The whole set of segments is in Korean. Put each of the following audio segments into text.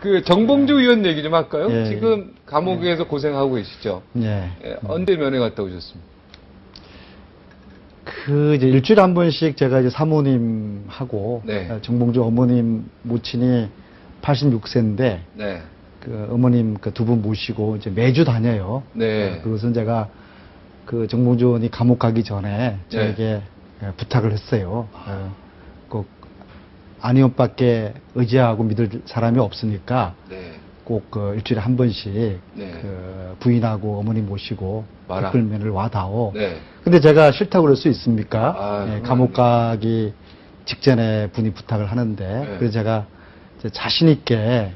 그 정봉주 의원 얘기 좀 할까요? 예, 지금 감옥에서 고생하고 계시죠? 예. 언제 면회 갔다 오셨습니까? 그 이제 일주일에 한 번씩 제가 이제 사모님하고 네. 정봉주 어머님 모친이 86세인데 네. 그 어머님 그 두 분 모시고 이제 매주 다녀요. 네. 그것은 제가 그 정봉주 의원이 감옥 가기 전에 저에게 부탁을 했어요. 꼭 안의원밖에 의지하고 믿을 사람이 없으니까 네. 꼭 그 일주일에 한 번씩 네. 그 부인하고 어머니 모시고 와라. 특별면을 와다오. 네. 근데 제가 싫다고 그럴 수 있습니까? 아, 예, 그건 감옥 가기 직전에 분이 부탁을 하는데 네. 그래서 제가 이제 자신 있게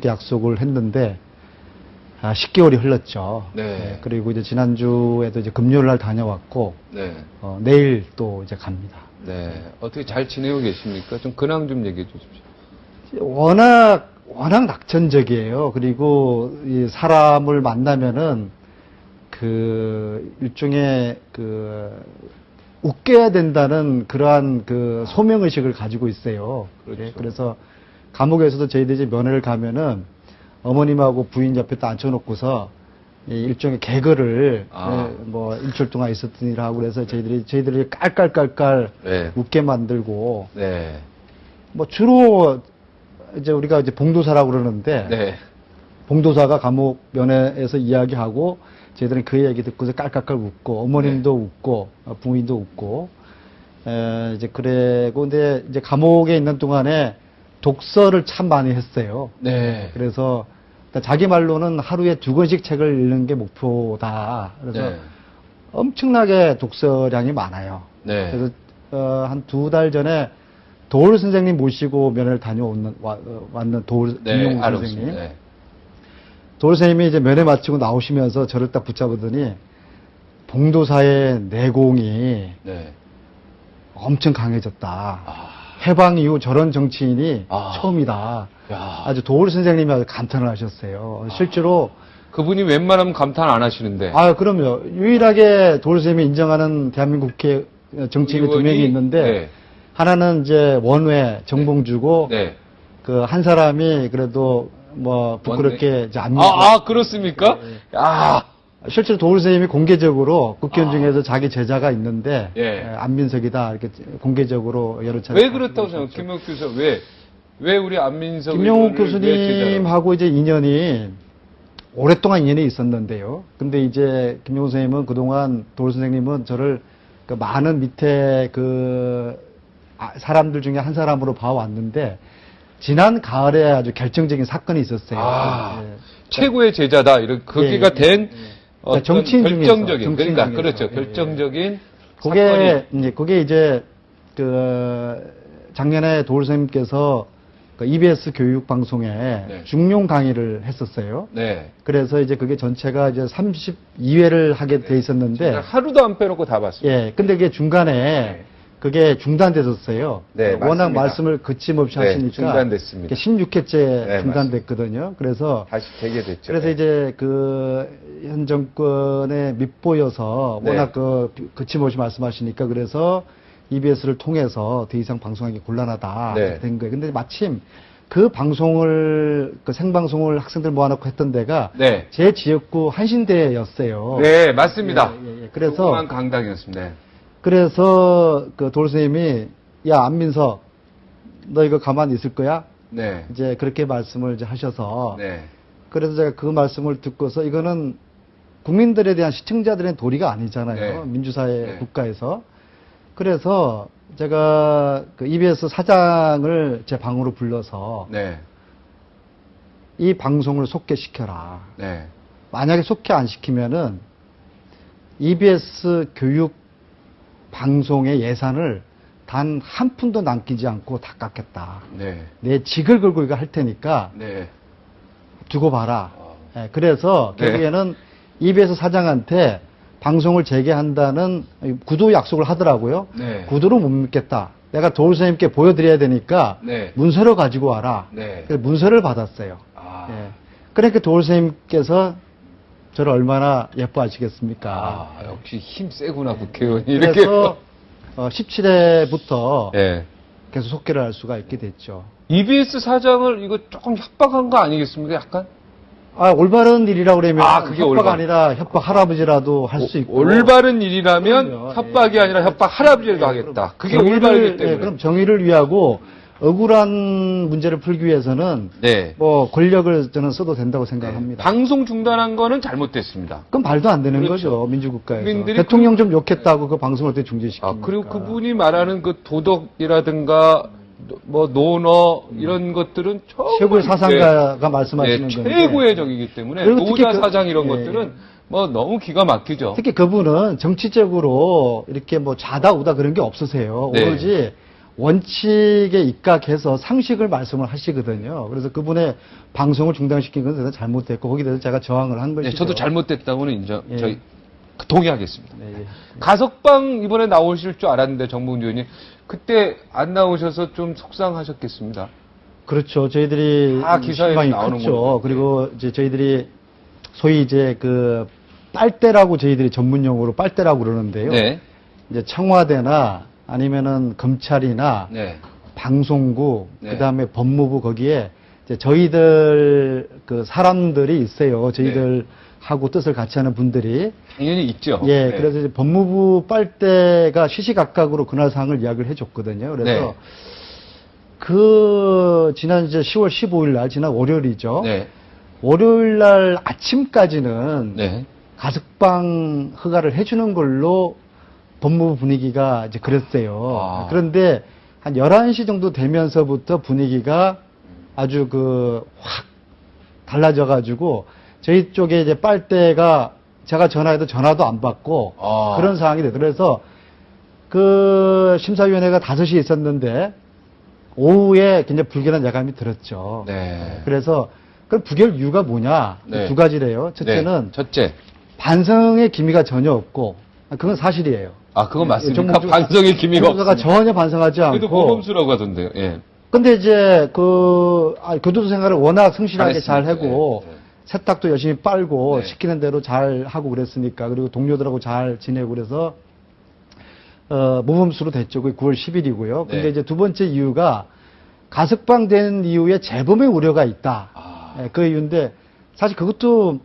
약속을 했는데 10개월이 흘렀죠. 네. 예, 그리고 이제 지난주에도 이제 금요일 날 다녀왔고 네. 내일 또 이제 갑니다. 네. 어떻게 잘 지내고 계십니까? 좀 근황 좀 얘기해 주십시오. 워낙 낙천적이에요. 그리고 이 사람을 만나면은 그 일종의 그 웃겨야 된다는 그러한 그 소명의식을 가지고 있어요. 그렇죠. 예, 그래서 감옥에서도 저희들이 이제 면회를 가면은 어머님하고 부인 옆에 딱 앉혀놓고서 이 일종의 개그를 뭐 일주일 동안 있었던 일 하고 그래서 저희들이 깔깔깔깔 네. 웃게 만들고 네. 뭐 주로 이제 우리가 이제 봉도사라고 그러는데 네. 봉도사가 감옥 면회에서 이야기하고 저희들은 그 얘기 듣고서 깔깔깔 웃고 어머님도 웃고 부인도 웃고 이제 그래고 근데 이제 감옥에 있는 동안에 독서를 참 많이 했어요. 네. 그래서 자기 말로는 하루에 2권씩 책을 읽는 게 목표다. 그래서 네. 엄청나게 독서량이 많아요. 네. 그래서 한 2달 전에 도울 선생님 모시고 면회를 왔는 도울 김용우 선생님. 네. 도울 선생님이 이제 면회 마치고 나오시면서 저를 딱 붙잡으더니 봉도사의 내공이 네. 엄청 강해졌다. 해방 이후 저런 정치인이 아. 처음이다. 야. 아주 도울 선생님이 아주 감탄을 하셨어요. 실제로 그분이 웬만하면 감탄 안 하시는데. 그럼요. 유일하게 도울 선생님이 인정하는 대한민국 국회 정치인이 2명이 있는데 네. 하나는 이제 원외 정봉주고 네. 그 한 사람이 그래도 뭐 부끄럽게 이제 그렇습니까? 아. 실제로 도울 선생님이 공개적으로 국회의원 중에서 자기 제자가 있는데 예. 안민석이다 이렇게 공개적으로 여러 차례 왜 그렇다고 생각해요? 김영욱 교수 왜 우리 안민석 김영욱 의원을 왜 제자로? 교수님하고 이제 인연이 오랫동안 인연이 있었는데요. 근데 이제 김영욱 선생님은 그동안 도울 선생님은 저를 그 많은 밑에 그 사람들 중에 한 사람으로 봐왔는데 지난 가을에 아주 결정적인 사건이 있었어요. 예. 최고의 제자다. 이런 거기가 된 어떤 정치인 결정적인 중에서, 그러니까 중에서. 그렇죠. 결정적인 그게 이제 그 작년에 도울 선생님께서 그 EBS 교육 방송에 중용 강의를 했었어요. 네. 그래서 이제 그게 전체가 이제 32회를 하게 돼 있었는데 하루도 안 빼놓고 다 봤습니다. 예. 근데 그게 중간에 그게 중단됐었어요. 네, 워낙 맞습니다. 말씀을 거침없이 네, 하시니까 중단됐습니다. 16회째 네, 중단됐거든요. 그래서 다시 재개됐죠. 그래서 이제 그 현 정권에 밑보여서 네. 워낙 그 거침없이 말씀하시니까 그래서 EBS를 통해서 더 이상 방송하기 곤란하다 네. 된 거예요. 근데 마침 그 방송을 그 생방송을 학생들 모아놓고 했던 데가 네. 제 지역구 한신대였어요. 네, 맞습니다. 그래서 조그만 강당이었습니다. 네. 그래서 그 도울 선생님이 야 안민석 너 이거 가만히 있을 거야? 네. 이제 그렇게 말씀을 이제 하셔서 네. 그래서 제가 그 말씀을 듣고서 이거는 국민들에 대한 시청자들의 도리가 아니잖아요. 네. 민주사회 네. 국가에서. 그래서 제가 그 EBS 사장을 제 방으로 불러서 네. 이 방송을 속개시켜라. 네. 만약에 속개 안 시키면은 EBS 교육 방송의 예산을 단 한 푼도 남기지 않고 다 깎겠다. 네. 내 직을 걸고 이거 할 테니까 네. 두고 봐라. 예, 그래서 네. 결국에는 EBS 사장한테 방송을 재개한다는 구도 약속을 하더라고요. 네. 구도를 못 믿겠다. 내가 도울 선생님께 보여드려야 되니까 네. 문서를 가지고 와라. 네. 그래서 문서를 받았어요. 아. 예. 그러니까 도울 선생님께서 저를 얼마나 예뻐하시겠습니까? 역시 힘 세구나 국회의원이 이렇게. 그래서 17회부터 네. 계속 속개를 할 수가 있게 됐죠. EBS 사장을 이거 조금 협박한 거 아니겠습니까? 약간? 올바른 일이라고 그러면 그게 협박 올바른. 아니라 협박 할아버지라도 할 수 있고. 올바른 일이라면 그럼요. 협박이 예. 아니라 협박 할아버지라도 하겠다. 그게 올바르기 때문에. 그럼 정의를 위하고 억울한 문제를 풀기 위해서는 네. 뭐 권력을 저는 써도 된다고 생각합니다. 방송 중단한 거는 잘못됐습니다. 그건 말도 안 되는 그렇죠. 거죠. 민주국가에서. 국민들이 대통령 좀 욕했다고 그 방송을 어떻게 중지시킵니까? 그리고 그분이 말하는 그 도덕이라든가 뭐 논어 이런 것들은 정말 최고의 사상가가 말씀하시는 건데. 최고의 적이기 때문에 그리고 특히 노자 사장 이런 예. 것들은 뭐 너무 기가 막히죠. 특히 그분은 정치적으로 이렇게 뭐 좌다 우다 그런 게 없으세요. 네. 오로지 원칙에 입각해서 상식을 말씀을 하시거든요. 그래서 그분의 방송을 중단시킨 건 대단히 잘못됐고 거기에 대해서 제가 저항을 한 것이죠. 네, 저도 잘못됐다고는 인정, 예. 저희 동의하겠습니다. 네, 예. 가석방 이번에 나오실 줄 알았는데 정봉주 의원님 그때 안 나오셔서 좀 속상하셨겠습니다. 그렇죠. 저희들이 다 기사에 실망이 나오는 컸죠. 거죠. 그리고 이제 저희들이 소위 이제 그 빨대라고 저희들이 전문용어로 빨대라고 그러는데요. 네, 이제 청와대나 아니면은 검찰이나 네, 방송국, 네. 그다음에 법무부 거기에 이제 저희들 그 사람들이 있어요. 저희들하고 뜻을 같이 하는 분들이. 당연히 있죠. 예, 네. 그래서 이제 법무부 빨대가 시시각각으로 그날 사항을 이야기를 해줬거든요. 그래서 네. 그 지난 이제 10월 15일 날 지난 월요일이죠. 네, 월요일 날 아침까지는 네, 가석방 허가를 해주는 걸로 법무부 분위기가 이제 그랬어요. 아. 그런데 한 11시 정도 되면서부터 분위기가 아주 확 달라져가지고 저희 쪽에 이제 빨대가 제가 전화해도 전화도 안 받고 아. 그런 상황이 되더라고요. 그래서 심사위원회가 5시에 있었는데 오후에 굉장히 불길한 예감이 들었죠. 네. 그래서 그럼 부결 이유가 뭐냐? 네. 두 가지래요. 첫째는 네. 첫째. 반성의 기미가 전혀 없고 그건 사실이에요. 그건 맞습니까? 정봉주- 반성의 기미가 정봉주가 없습니다. 전혀 반성하지 그래도 않고. 모범수라고 하던데요. 예. 근데 이제 교도소 생활을 워낙 성실하게 잘 잘했습니다. 하고 예, 예. 세탁도 열심히 빨고 네. 시키는 대로 잘 하고 그랬으니까 그리고 동료들하고 잘 지내고 그래서 모범수로 됐죠. 그게 9월 10일이고요. 근데 네. 이제 두 번째 이유가 가석방 된 이후에 재범의 우려가 있다. 아. 예, 그 이유인데 사실 그것도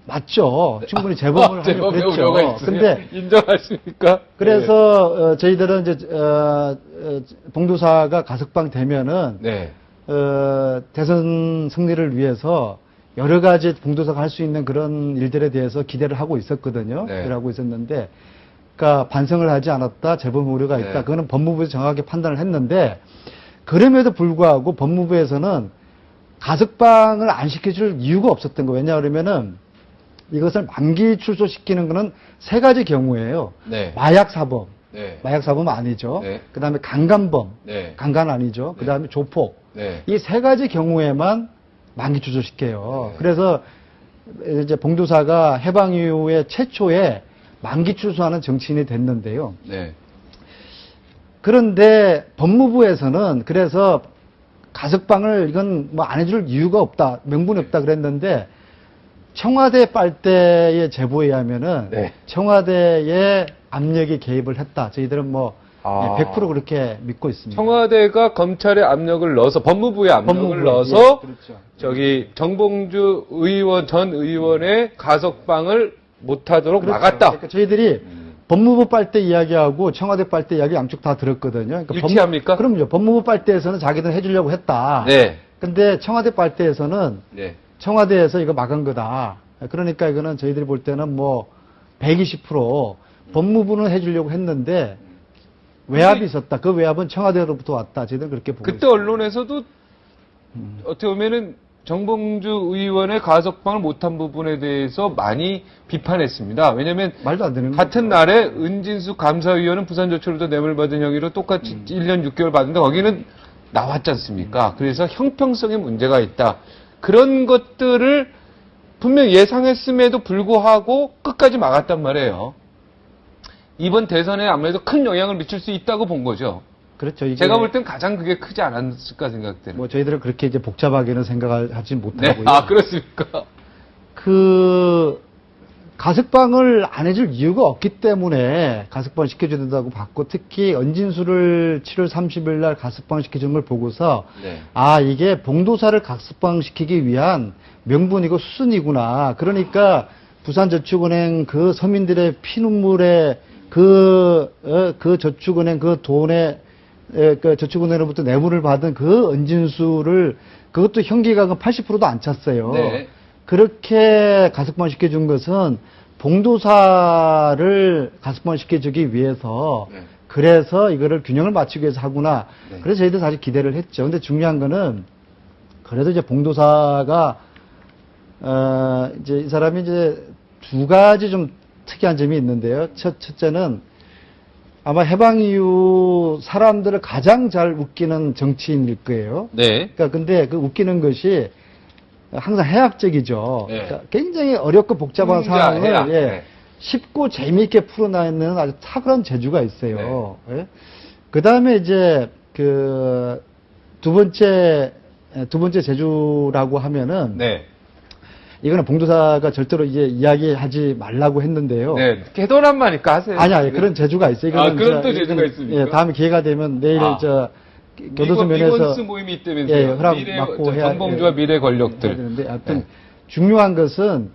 맞죠. 충분히 재범을 하려고 재범의 우려가 그랬죠. 있어요. 근데 인정하십니까? 그래서 저희들은 이제 봉도사가 가석방 되면은 네. 대선 승리를 위해서 여러 가지 봉도사가 할 수 있는 그런 일들에 대해서 기대를 하고 있었거든요. 네. 기대를 하고 있었는데, 그러니까 반성을 하지 않았다, 재범 우려가 있다. 네. 그거는 법무부에서 정확하게 판단을 했는데, 그럼에도 불구하고 법무부에서는 가석방을 안 시켜줄 이유가 없었던 거예요. 왜냐 그러면은 이것을 만기 출소시키는 거는 세 가지 경우예요. 네. 마약 사범, 네. 마약 사범 아니죠. 네. 그 다음에 강간범, 네. 강간 아니죠. 그 다음에 조폭. 네. 이 세 가지 경우에만 만기 출소시켜요. 네. 그래서 이제 봉도사가 해방 이후에 최초에 만기 출소하는 정치인이 됐는데요. 네. 그런데 법무부에서는 그래서 가석방을 이건 뭐 안 해줄 이유가 없다, 명분이 없다 그랬는데 청와대 빨대의 제보에 의하면은 네. 청와대의 압력이 개입을 했다. 저희들은 뭐 아. 100% 그렇게 믿고 있습니다. 청와대가 검찰의 압력을 넣어서 법무부의 압력을 법무부에, 넣어서 예, 그렇죠. 저기 정봉주 의원 전 의원의 가석방을 못하도록 그렇죠. 막았다. 그러니까 저희들이 법무부 빨대 이야기하고 청와대 빨대 이야기 양쪽 다 들었거든요. 그러니까 일치합니까? 그럼요. 법무부 빨대에서는 자기들 해주려고 했다. 네. 근데 청와대 빨대에서는 네. 청와대에서 이거 막은 거다. 그러니까 이거는 저희들이 볼 때는 뭐 120% 법무부는 해주려고 했는데 외압이 있었다. 그 외압은 청와대로부터 왔다. 저희들은 그렇게 보고 그때 있습니다. 언론에서도 어떻게 보면은 정봉주 의원의 가석방을 못한 부분에 대해서 많이 비판했습니다. 왜냐하면 말도 안 되는 같은 거죠. 날에 은진수 감사위원은 부산저축을도 뇌물 받은 혐의로 똑같이 1년 6개월 받은데 거기는 나왔지 않습니까? 그래서 형평성에 문제가 있다. 그런 것들을 분명 예상했음에도 불구하고 끝까지 막았단 말이에요. 이번 대선에 아무래도 큰 영향을 미칠 수 있다고 본 거죠. 그렇죠. 이게 제가 볼 땐 가장 그게 크지 않았을까 생각되는. 뭐 저희들은 그렇게 이제 복잡하게는 생각을 하지 네. 못하고요. 아, 그렇습니까? 그 가석방을 안 해줄 이유가 없기 때문에 가석방 시켜줘야 된다고 봤고, 특히 은진수를 7월 30일 날 가석방 시켜준 걸 보고서 네. 아, 이게 봉도사를 가석방 시키기 위한 명분이고 수순이구나. 그러니까 부산저축은행 그 서민들의 피눈물에 그 저축은행 그 돈에 그 저축은행으로부터 뇌물을 받은 그 은진수를 그것도 형기가금 80%도 안 찼어요. 네. 그렇게 가석방 시켜준 것은 봉도사를 가석방 시켜주기 위해서 네. 그래서 이거를 균형을 맞추기 위해서 하구나. 네. 그래서 저희도 사실 기대를 했죠. 근데 중요한 거는 그래도 이제 봉도사가 이제 이 사람이 이제 두 가지 좀 특이한 점이 있는데요. 첫째는 아마 해방 이후 사람들을 가장 잘 웃기는 정치인일 거예요. 네. 그러니까 근데 그 웃기는 것이 항상 해학적이죠. 네. 그러니까 굉장히 어렵고 복잡한 상황을 해학. 예, 네. 쉽고 재미있게 풀어내는 아주 탁월한 재주가 있어요. 예? 그 다음에 이제 그 두 번째 재주라고 하면은 네. 이거는 봉도사가 절대로 이제 이야기하지 말라고 했는데요. 네. 개도란마니까 하세요. 아니, 그런 재주가 있어요. 아, 이거는 그런 또 이거는, 재주가 있습니까? 예, 다음에 기회가 되면 내일 교도소 면에서 미건스 모임이 있다면서요. 예, 허락 받고 해야 정봉주와 미래 권력들. 해야 되는데 하여튼 네. 중요한 것은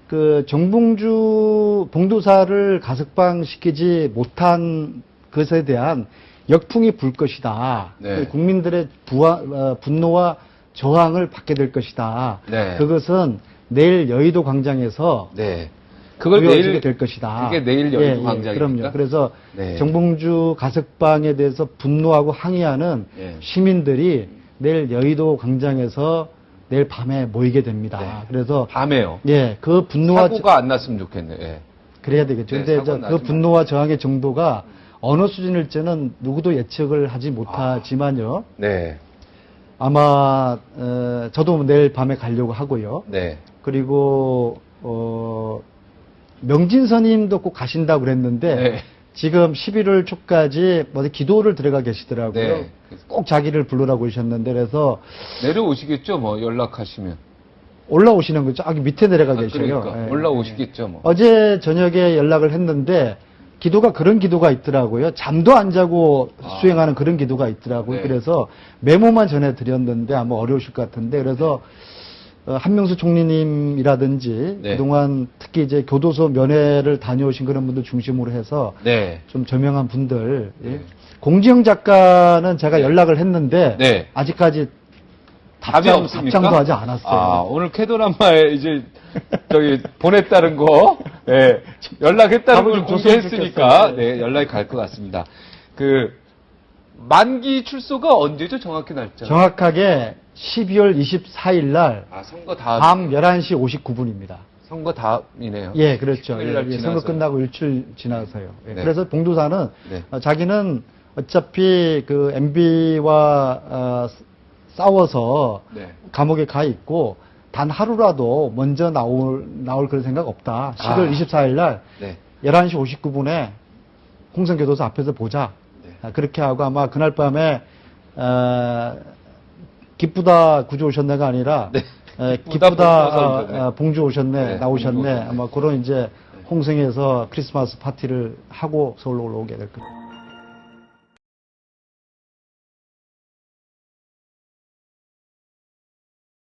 그 정봉주 봉도사를 가석방 시키지 못한 것에 대한 역풍이 불 것이다. 네. 국민들의 분노와 저항을 받게 될 것이다. 네. 그것은 내일 여의도 광장에서 네. 그걸 보여지게 내일 될 것이다. 그게 내일 여의도 광장입니까? 그럼요. 그래서 네. 정봉주 가석방에 대해서 분노하고 항의하는 네. 시민들이 내일 여의도 광장에서 내일 밤에 모이게 됩니다. 네. 그래서 밤에요. 예, 그 분노와 사고가 안 났으면 좋겠네요. 예. 그래야 되겠죠. 네, 근데 사고 그 나지 분노와 저항의 정도가 어느 수준일지는 누구도 예측을 하지 못하지만요. 네. 아마 저도 내일 밤에 가려고 하고요. 네. 그리고 명진선님도 꼭 가신다고 그랬는데 네. 지금 11월 초까지 어디 기도를 들어가 계시더라고요. 네. 꼭 자기를 부르라고 하셨는데 그래서 내려오시겠죠, 뭐 연락하시면. 올라오시는 거죠. 저기 밑에 내려가 아, 계셔요. 그러니까 예. 올라오시겠죠, 뭐. 어제 저녁에 연락을 했는데 기도가 그런 기도가 있더라고요. 잠도 안 자고 수행하는 그런 기도가 있더라고요. 네. 그래서 메모만 전해드렸는데 아마 어려우실 것 같은데 그래서 한명수 총리님이라든지 네. 그동안 특히 이제 교도소 면회를 다녀오신 그런 분들 중심으로 해서 네. 좀 저명한 분들 예. 네. 공지영 작가는 제가 연락을 했는데 네. 아직까지 답이 없습니까? 답장도 하지 않았어요. 아, 오늘 캐도란마에 이제 보냈다는 거, 예, 연락했다는 답을 걸 좀 줬으면 공개했으니까, 좋겠어요. 네, 연락이 갈 것 같습니다. 만기 출소가 언제죠? 정확히 날짜? 정확하게 12월 24일 날 아, 선거 다음. 밤 11시 59분입니다. 선거 다음이네요. 예, 그렇죠. 10일 날 예, 지나서요. 선거 끝나고 일주일 지나서요. 예, 네. 그래서 봉도사는 네. 자기는 어차피 그 MB와 싸워서 네. 감옥에 가 있고 단 하루라도 먼저 나올 그런 생각 없다. 10월 24일 날 네. 11시 59분에 홍성교도소 앞에서 보자. 네. 그렇게 하고 아마 그날 밤에 기쁘다 구주 오셨네가 아니라 네. 기쁘다 봉주 오셨네. 봉주 오셨네 네, 나오셨네 봉주 오셨네. 아마 그런 이제 홍성에서 크리스마스 파티를 하고 서울로 올라오게 될 겁니다.